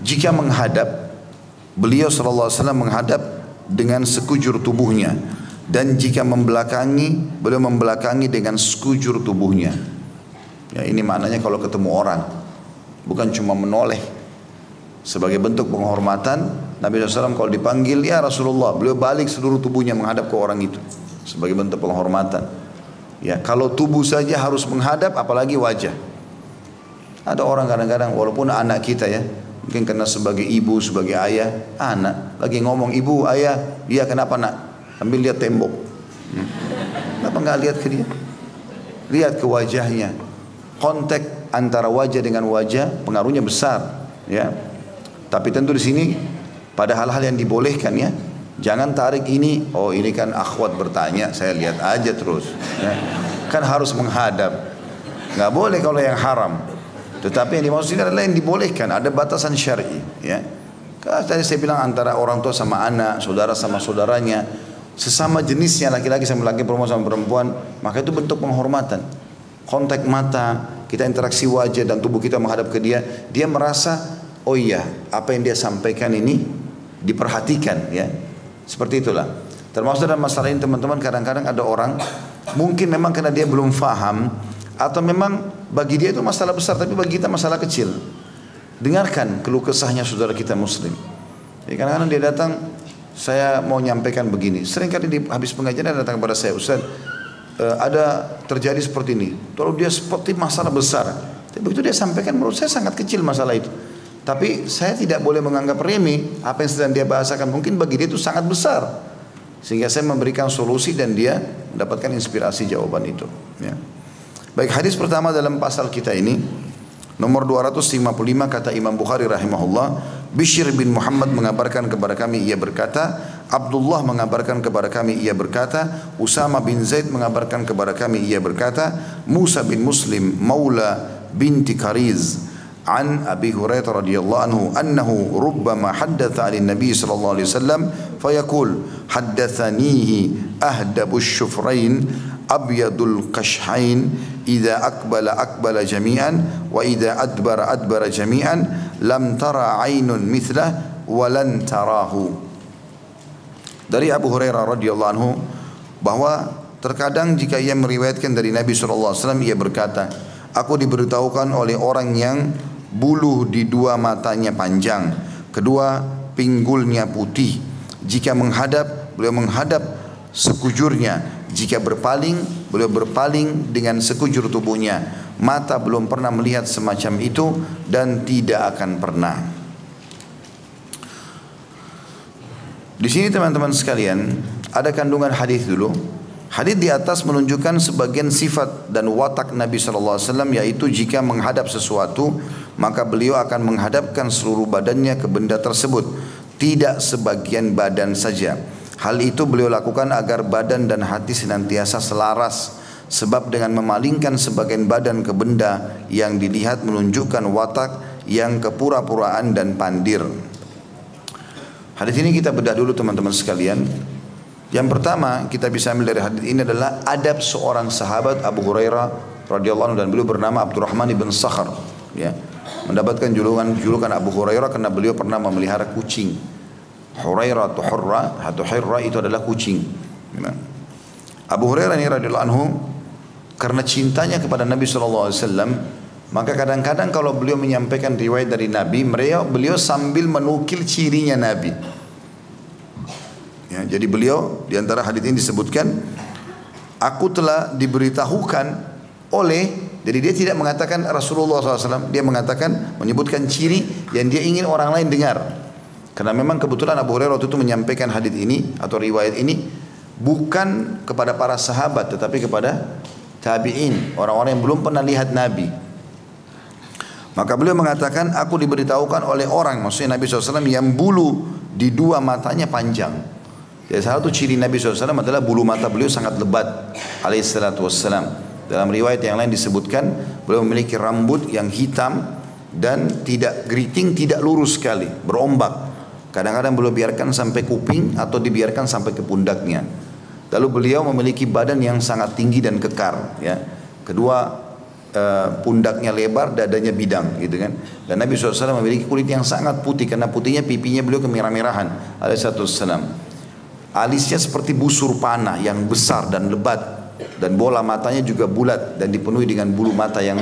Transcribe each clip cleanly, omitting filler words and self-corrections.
jika menghadap, beliau sallallahu alaihi wasallam menghadap dengan sekujur tubuhnya, dan jika membelakangi, beliau membelakangi dengan sekujur tubuhnya. Ya, ini maknanya kalau ketemu orang, bukan cuma menoleh. Sebagai bentuk penghormatan, Nabi SAW kalau dipanggil, ya Rasulullah, beliau balik seluruh tubuhnya menghadap ke orang itu. Sebagai bentuk penghormatan. Ya, kalau tubuh saja harus menghadap, apalagi wajah. Ada orang kadang-kadang, walaupun anak kita ya, mungkin karena sebagai ibu, sebagai ayah, anak lagi ngomong, ibu, ayah, dia kenapa nak? Ambil lihat tembok. Kenapa nggak lihat ke dia? Lihat ke wajahnya. Kontak antara wajah dengan wajah pengaruhnya besar, ya. Tapi tentu di sini pada hal-hal yang dibolehkan ya. Jangan tarik ini, oh ini kan akhwat bertanya, saya lihat aja terus. Ya. Kan harus menghadap. Nggak boleh kalau yang haram. Tetapi yang dimaksud ini adalah yang dibolehkan, ada batasan syar'i. Ya. Karena tadi saya bilang antara orang tua sama anak, saudara sama saudaranya, sesama jenisnya laki-laki sama laki, perempuan sama perempuan, maka itu bentuk penghormatan. Kontak mata, kita interaksi wajah dan tubuh kita menghadap ke dia, dia merasa oh iya, apa yang dia sampaikan ini diperhatikan ya. Seperti itulah. Termasuk dalam masalah ini teman-teman, kadang-kadang ada orang mungkin memang karena dia belum faham, atau memang bagi dia itu masalah besar tapi bagi kita masalah kecil. Dengarkan keluh kesahnya saudara kita muslim. Jadi kadang-kadang dia datang, saya mau nyampaikan begini. Seringkali di habis pengajian dia datang kepada saya, Ustaz, ada terjadi seperti ini. Kalau dia seperti masalah besar, tapi begitu dia sampaikan menurut saya sangat kecil masalah itu. Tapi saya tidak boleh menganggap remeh apa yang sedang dia bahasakan. Mungkin bagi dia itu sangat besar. Sehingga saya memberikan solusi dan dia mendapatkan inspirasi jawaban itu. Ya. Baik, hadis pertama dalam pasal kita ini, nomor 255 kata Imam Bukhari rahimahullah, Bishr bin Muhammad mengabarkan kepada kami, ia berkata, Abdullah mengabarkan kepada kami, ia berkata, Usama bin Zaid mengabarkan kepada kami, ia berkata, Musa bin Muslim maula binti Kariz عن أبي هريرة رضي الله عنه أنه ربما حدث عن النبي صلى الله عليه وسلم فيقول حدثنيه أهدب الشفرين أبيض القشحين إذا أقبل جميعا وإذا أدبر جميعا لم ترى عين مثله ولن تراه. Dari Abu Hurairah radhiyallahu anhu bahwa terkadang jika ia meriwayatkan dari Nabi SAW, ia berkata, aku diberitahukan oleh orang yang bulu di dua matanya panjang, kedua pinggulnya putih. Jika menghadap, beliau menghadap sekujurnya. Jika berpaling, beliau berpaling dengan sekujur tubuhnya. Mata belum pernah melihat semacam itu dan tidak akan pernah. Di sini teman-teman sekalian, ada kandungan hadis dulu. Hadis di atas menunjukkan sebagian sifat dan watak Nabi SAW, yaitu jika menghadap sesuatu, maka beliau akan menghadapkan seluruh badannya ke benda tersebut, tidak sebagian badan saja. Hal itu beliau lakukan agar badan dan hati senantiasa selaras, sebab dengan memalingkan sebagian badan ke benda yang dilihat menunjukkan watak yang kepura-puraan dan pandir. Hadis ini kita bedah dulu teman-teman sekalian. Yang pertama kita bisa ambil dari hadis ini adalah adab seorang sahabat Abu Hurairah radhiyallahu anhu, dan beliau bernama Abdurrahman ibn Sakhar, ya. Mendapatkan julukan Abu Hurairah karena beliau pernah memelihara kucing. Hurairah atau Hurra itu adalah kucing. Abu Hurairah ini radhiyallahu anhu karena cintanya kepada Nabi SAW, maka kadang-kadang kalau beliau menyampaikan riwayat dari Nabi, beliau sambil menukil cirinya Nabi. Ya, jadi beliau di antara hadis ini disebutkan, aku telah diberitahukan oleh, jadi dia tidak mengatakan Rasulullah SAW, dia mengatakan, menyebutkan ciri yang dia ingin orang lain dengar. Karena memang kebetulan Abu Hurairah waktu itu menyampaikan hadis ini atau riwayat ini bukan kepada para sahabat, tetapi kepada tabi'in, orang-orang yang belum pernah lihat Nabi. Maka beliau mengatakan, aku diberitahukan oleh orang, maksudnya Nabi SAW, yang bulu di dua matanya panjang. Jadi salah satu ciri Nabi SAW adalah bulu mata beliau sangat lebat alaihissalatu wassalam. Dalam riwayat yang lain disebutkan beliau memiliki rambut yang hitam dan tidak geriting, tidak lurus sekali, berombak. Kadang-kadang beliau biarkan sampai kuping atau dibiarkan sampai ke pundaknya. Lalu beliau memiliki badan yang sangat tinggi dan kekar, ya. Kedua pundaknya lebar, dadanya bidang, gitu kan. Dan Nabi SAW memiliki kulit yang sangat putih, karena putihnya pipinya beliau kemerah-merahan, alaihissalam. Alisnya seperti busur panah yang besar dan lebat, dan bola matanya juga bulat dan dipenuhi dengan bulu mata yang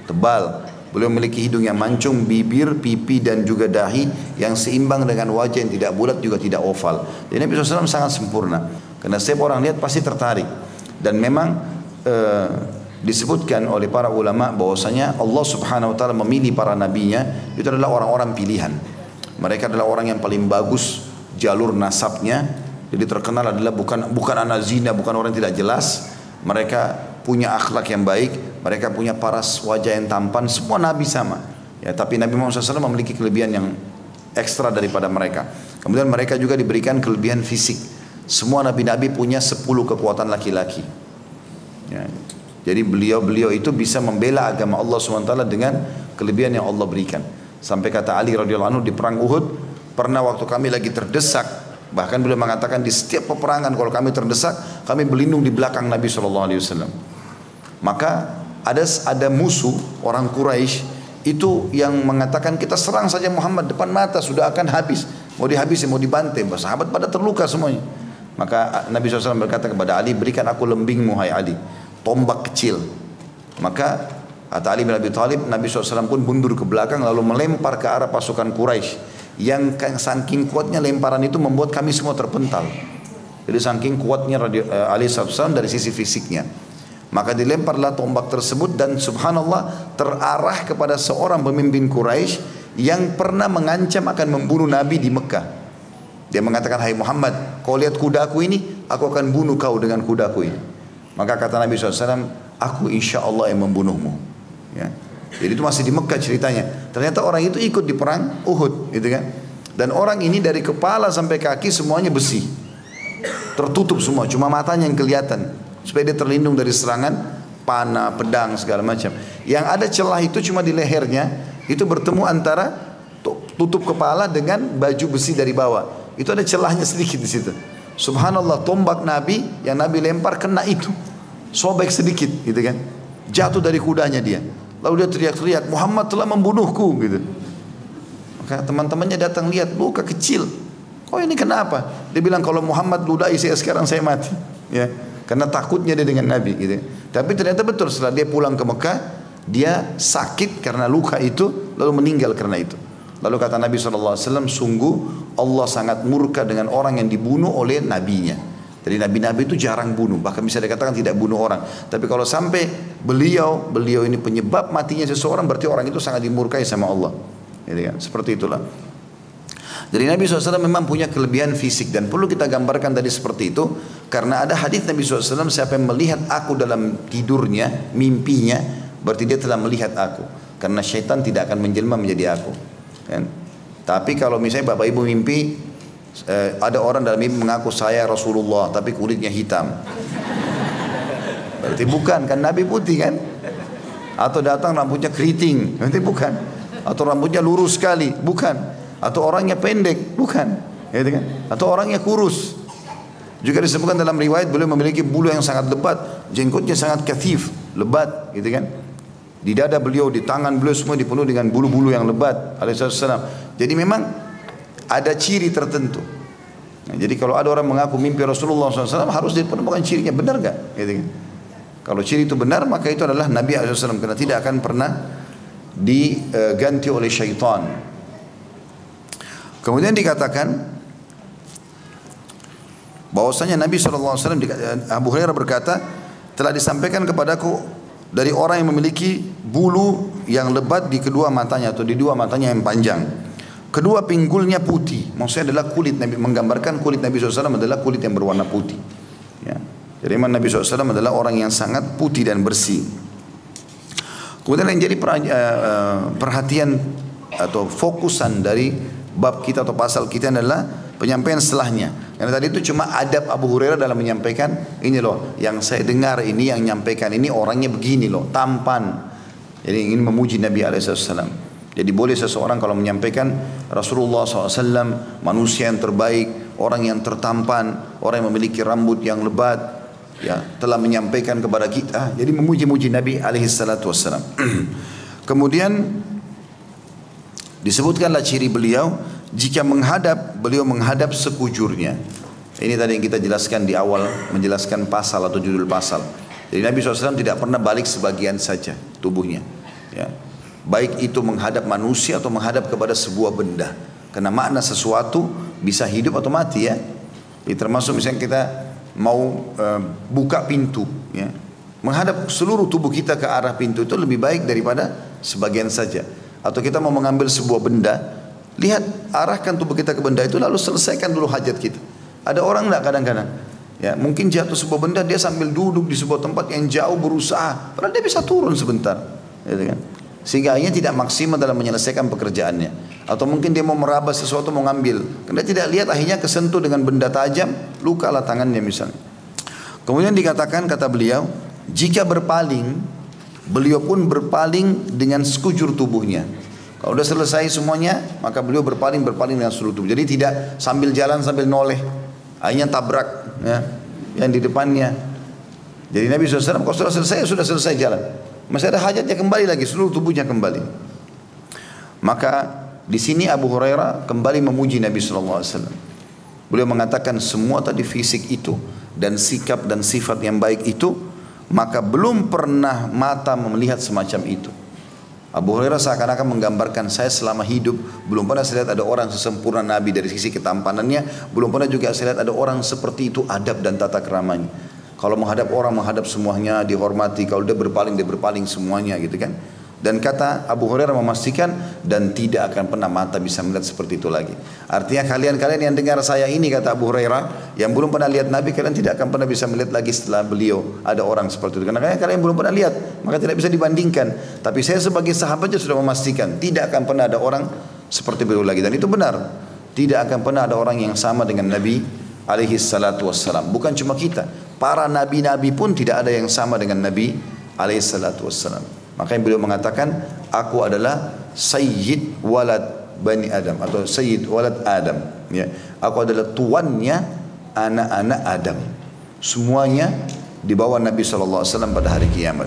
tebal. Beliau memiliki hidung yang mancung, bibir, pipi dan juga dahi yang seimbang dengan wajah yang tidak bulat juga tidak oval. Jadi Nabi SAW sangat sempurna. Karena setiap orang lihat pasti tertarik. Dan memang disebutkan oleh para ulama bahwasanya Allah Subhanahu wa taala memilih para nabinya itu adalah orang-orang pilihan. Mereka adalah orang yang paling bagus jalur nasabnya. Jadi terkenal adalah bukan anak zina, bukan orang yang tidak jelas. Mereka punya akhlak yang baik, mereka punya paras wajah yang tampan, semua nabi sama. Ya, tapi Nabi Muhammad SAW memiliki kelebihan yang ekstra daripada mereka. Kemudian mereka juga diberikan kelebihan fisik. Semua nabi-nabi punya 10 kekuatan laki-laki. Ya. Jadi beliau itu bisa membela agama Allah SWT dengan kelebihan yang Allah berikan. Sampai kata Ali radhiyallahu anhu di perang Uhud, pernah waktu kami lagi terdesak, bahkan beliau mengatakan di setiap peperangan kalau kami terdesak, kami berlindung di belakang Nabi SAW. Maka ada musuh orang Quraisy itu yang mengatakan kita serang saja Muhammad, depan mata sudah akan habis, mau dihabisi, mau dibantai. Sahabat pada terluka semuanya. Maka Nabi SAW berkata kepada Ali, berikan aku lembingmu hai Ali, tombak kecil. Maka kata Ali bin Abi Thalib, Nabi SAW pun mundur ke belakang lalu melempar ke arah pasukan Quraisy. Yang saking kuatnya lemparan itu membuat kami semua terpental. Jadi saking kuatnya Ali SAW dari sisi fisiknya. Maka dilemparlah tombak tersebut dan subhanallah terarah kepada seorang pemimpin Quraisy yang pernah mengancam akan membunuh Nabi di Mekah. Dia mengatakan, hai Muhammad, kau lihat kudaku ini, aku akan bunuh kau dengan kudaku ini. Maka kata Nabi SAW, aku insya Allah yang membunuhmu. Ya. Jadi itu masih di Mekah ceritanya. Ternyata orang itu ikut di perang Uhud, gitu kan? Dan orang ini dari kepala sampai kaki semuanya besi, tertutup semua, cuma matanya yang kelihatan, supaya dia terlindung dari serangan panah, pedang, segala macam. Yang ada celah itu cuma di lehernya, itu bertemu antara tutup kepala dengan baju besi dari bawah. Itu ada celahnya sedikit di situ. Subhanallah, tombak Nabi yang Nabi lempar kena itu, sobek sedikit, gitu kan? Jatuh dari kudanya dia. Lalu dia teriak-teriak, Muhammad telah membunuhku, gitu. Maka teman-temannya datang lihat, luka kecil. Kok ini kenapa? Dia bilang kalau Muhammad ludahi saya sekarang saya mati. Ya, karena takutnya dia dengan Nabi, gitu. Tapi ternyata betul setelah dia pulang ke Mekah, dia sakit karena luka itu, lalu meninggal karena itu. Lalu kata Nabi SAW, sungguh Allah sangat murka dengan orang yang dibunuh oleh nabinya. Jadi nabi-nabi itu jarang bunuh, bahkan bisa dikatakan tidak bunuh orang. Tapi kalau sampai beliau ini penyebab matinya seseorang, berarti orang itu sangat dimurkai sama Allah. Jadi kan, seperti itulah. Jadi Nabi SAW memang punya kelebihan fisik dan perlu kita gambarkan tadi seperti itu, karena ada hadis Nabi SAW, siapa yang melihat aku dalam tidurnya, mimpinya, berarti dia telah melihat aku. Karena syaitan tidak akan menjelma menjadi aku. Kan? Tapi kalau misalnya bapak ibu mimpi ada orang dalam mimpi mengaku saya Rasulullah tapi kulitnya hitam, berarti bukan, kan Nabi putih kan? Atau datang rambutnya keriting, berarti bukan. Atau rambutnya lurus sekali, bukan. Atau orangnya pendek, bukan, gitu kan? Atau orangnya kurus. Juga disebutkan dalam riwayat beliau memiliki bulu yang sangat lebat, jenggotnya sangat kathif, lebat, gitu kan? Di dada beliau, di tangan beliau semua dipenuhi dengan bulu-bulu yang lebat, alaihissalam. Jadi memang ada ciri tertentu. Nah, jadi kalau ada orang mengaku mimpi Rasulullah SAW, harus dipenemukan cirinya, benar gak? Gitu kan? Kalau ciri itu benar, maka itu adalah Nabi SAW, karena tidak akan pernah diganti oleh syaitan. Kemudian dikatakan bahwasanya Nabi SAW, Abu Hurairah berkata, telah disampaikan kepadaku dari orang yang memiliki bulu yang lebat di kedua matanya atau di dua matanya yang panjang. Kedua pinggulnya putih, maksudnya adalah kulit Nabi, menggambarkan kulit Nabi SAW adalah kulit yang berwarna putih. Ya. Jadi memang Nabi SAW adalah orang yang sangat putih dan bersih. Kemudian yang jadi perhatian atau fokusan dari bab kita atau pasal kita adalah penyampaian setelahnya. Karena tadi itu cuma adab Abu Hurairah dalam menyampaikan, ini loh yang saya dengar ini, yang menyampaikan ini orangnya begini loh, tampan. Jadi ingin memuji Nabi SAW. Jadi boleh seseorang kalau menyampaikan Rasulullah SAW manusia yang terbaik, orang yang tertampan, orang yang memiliki rambut yang lebat, ya telah menyampaikan kepada kita. Jadi memuji-muji Nabi alaihi salatu wassalam. Kemudian disebutkanlah ciri beliau, jika menghadap, beliau menghadap sekujurnya. Ini tadi yang kita jelaskan di awal, menjelaskan pasal atau judul pasal. Jadi Nabi SAW tidak pernah balik sebagian saja tubuhnya, ya. Baik itu menghadap manusia atau menghadap kepada sebuah benda. Karena makna sesuatu bisa hidup atau mati, ya. Jadi termasuk misalnya kita mau buka pintu, ya. Menghadap seluruh tubuh kita ke arah pintu itu lebih baik daripada sebagian saja. Atau kita mau mengambil sebuah benda, lihat, arahkan tubuh kita ke benda itu, lalu selesaikan dulu hajat kita. Ada orang enggak kadang-kadang, ya, mungkin jatuh sebuah benda, dia sambil duduk di sebuah tempat yang jauh berusaha, padahal dia bisa turun sebentar, gitu kan? Sehingga akhirnya tidak maksimal dalam menyelesaikan pekerjaannya. Atau mungkin dia mau meraba sesuatu, mau ngambil, karena tidak lihat, akhirnya kesentuh dengan benda tajam, lukalah tangannya misalnya. Kemudian dikatakan, kata beliau, jika berpaling, beliau pun berpaling dengan sekujur tubuhnya. Kalau sudah selesai semuanya, maka beliau berpaling dengan seluruh tubuh. Jadi tidak sambil jalan sambil noleh, akhirnya tabrak, ya, yang di depannya. Jadi Nabi SAW kalau sudah selesai jalan, masih ada hajatnya, kembali lagi, seluruh tubuhnya kembali. Maka di sini Abu Hurairah kembali memuji Nabi SAW. Beliau mengatakan semua tadi fisik itu dan sikap dan sifat yang baik itu, maka belum pernah mata melihat semacam itu. Abu Hurairah seakan-akan menggambarkan, saya selama hidup belum pernah saya lihat ada orang sesempurna Nabi dari sisi ketampanannya, belum pernah juga saya lihat ada orang seperti itu adab dan tata keramanya. Kalau menghadap orang, menghadap semuanya, dihormati. Kalau dia berpaling semuanya, gitu kan. Dan kata Abu Hurairah memastikan, dan tidak akan pernah mata bisa melihat seperti itu lagi. Artinya kalian yang dengar saya ini, kata Abu Hurairah, yang belum pernah lihat Nabi, kalian tidak akan pernah bisa melihat lagi setelah beliau ada orang seperti itu. Karena kalian belum pernah lihat, maka tidak bisa dibandingkan. Tapi saya sebagai sahabatnya sudah memastikan, tidak akan pernah ada orang seperti beliau lagi. Dan itu benar, tidak akan pernah ada orang yang sama dengan Nabi alaihi salatu wassalam. Bukan cuma kita, para nabi-nabi pun tidak ada yang sama dengan Nabi alaihi salatu wassalam. Makanya beliau mengatakan, aku adalah Sayyid Walad Bani Adam, atau Sayyid Walad Adam, ya. Aku adalah tuannya anak-anak Adam. Semuanya di bawah Nabi SAW pada hari kiamat.